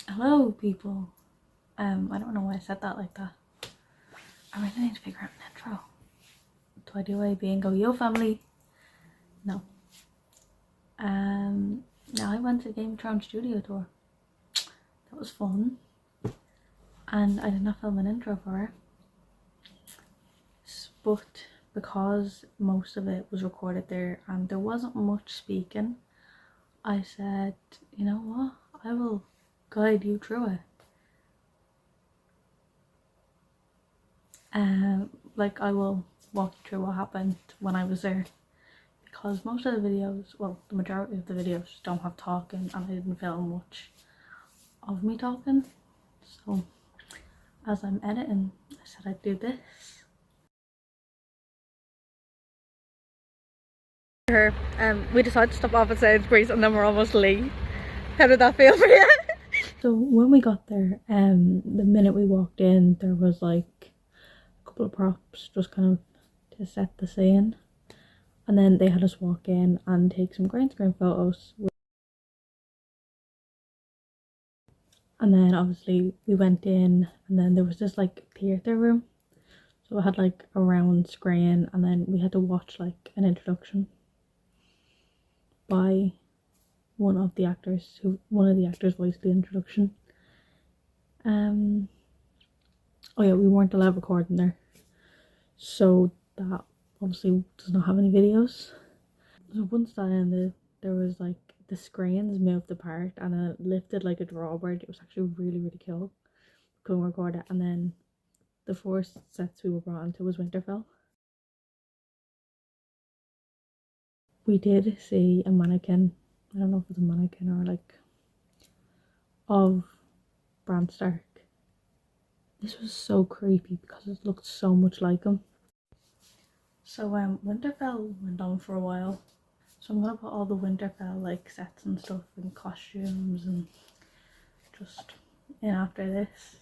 Hello, people. I don't know why I said that like that. I really need to figure out an intro. Do I do A, B, and go, yo, family? No. Now I went to the Game of Thrones studio tour. That was fun. And I did not film an intro for it. But because most of it was recorded there and there wasn't much speaking, I said, you know what? I will guide you through it. Like I will walk you through what happened when I was there, because most of the videos, well, the majority of the videos don't have talking, and I didn't film much of me talking. So as I'm editing, I said I'd do this. We decided to stop off at Sainsbury's and then we're almost late. How did that feel for you? So when we got there, the minute we walked in, there was like a couple of props just kind of to set the scene, and then they had us walk in and take some green screen photos. And then obviously we went in, and then there was this like theatre room, so it had like a round screen, and then we had to watch like an introduction by one of the actors voiced the introduction. Oh yeah, we weren't allowed recording there, so that obviously does not have any videos. So once that ended, there was like the screens moved apart and it lifted like a drawbridge. It was actually really cool. Couldn't record it, and then the first sets we were brought into was Winterfell. We did see a mannequin, I don't know if it was a mannequin or like, of Bran Stark. This was so creepy because it looked so much like him. So Winterfell went on for a while. So I'm gonna put all the Winterfell like sets and stuff and costumes and just in after this.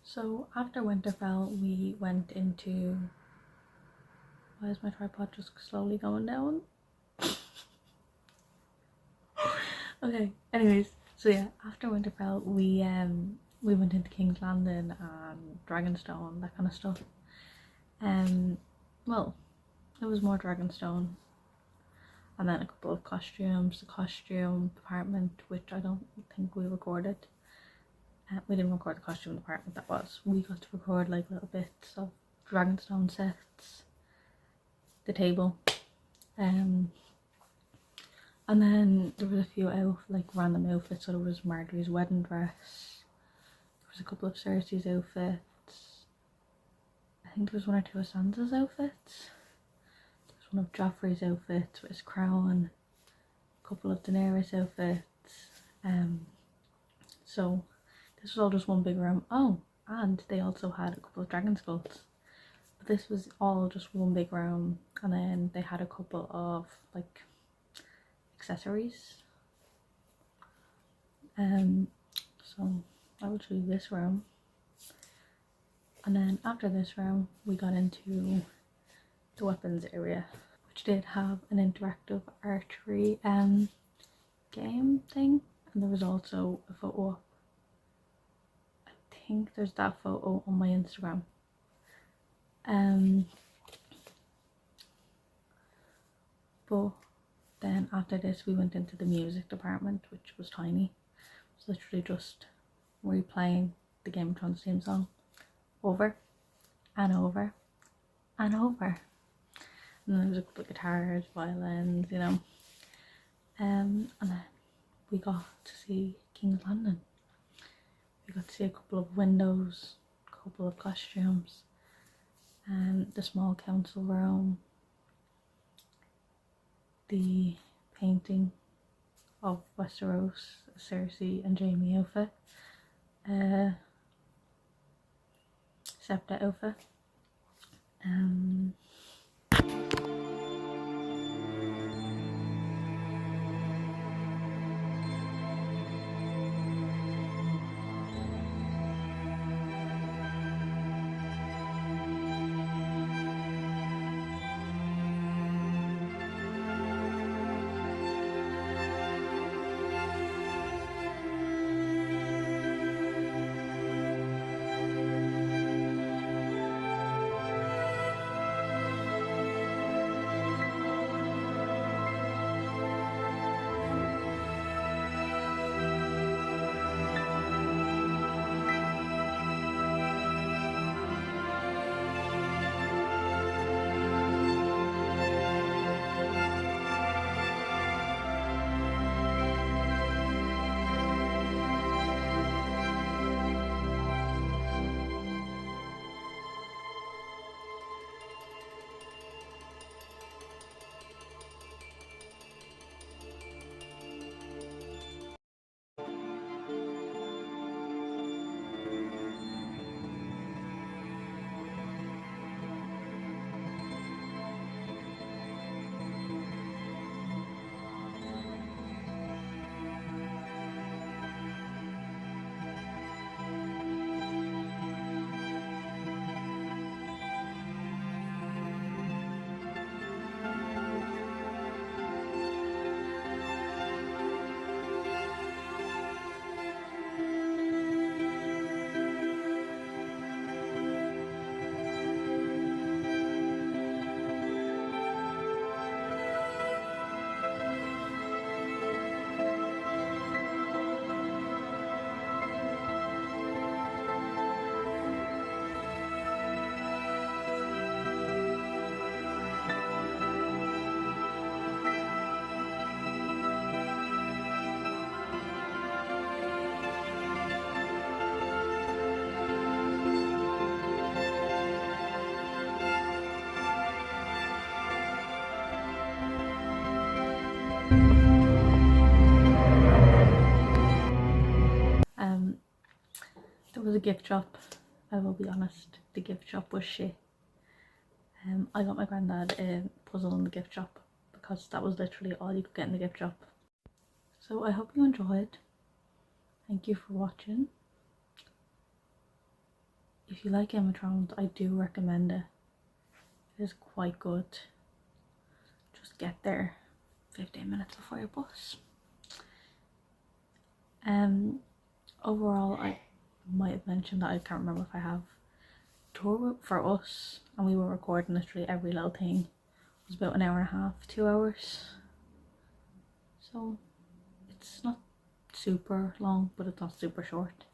So after Winterfell, we went into. Why is my tripod just slowly going down? Okay. Anyways, so yeah, after Winterfell, we went into King's Landing and Dragonstone, that kind of stuff. Well, it was more Dragonstone, and then a couple of costumes. The costume department, which I don't think we recorded. We didn't record the costume department. That was, we got to record like little bits of Dragonstone sets, the table, and then there was a few like random outfits. So there was Marjorie's wedding dress, there was a couple of Cersei's outfits, I think there was one or two of Sansa's outfits. There's one of Joffrey's outfits with his crown, a couple of Daenerys outfits. So this was all just one big room. Oh, and they also had a couple of dragon skulls. But this was all just one big room, and then they had a couple of like accessories. So I will show you this room. And then after this room, we got into the weapons area, which did have an interactive archery game thing, and there was also a photo op. I think there's that photo on my Instagram. But then after this we went into the music department, which was tiny. It was literally just replaying the Game of Thrones theme song over and over and over. And there was a couple of guitars, violins, you know. And then we got to see King's Landing. We got to see a couple of windows, a couple of costumes, and the small council room, the painting of Westeros, Cersei and Jaime outfit, Septa outfit. There was a gift shop. I will be honest, the gift shop was shit. I got my granddad a puzzle in the gift shop because that was literally all you could get in the gift shop. So I hope you enjoyed. Thank you for watching. If you like Game of Thrones, I do recommend it. It is quite good. Just get there 15 minutes before your bus. Overall, I might have mentioned that I can't remember if I have. Tour for us, and we were recording literally every little thing. It was about an hour and a half, 2 hours. So it's not super long, but it's not super short.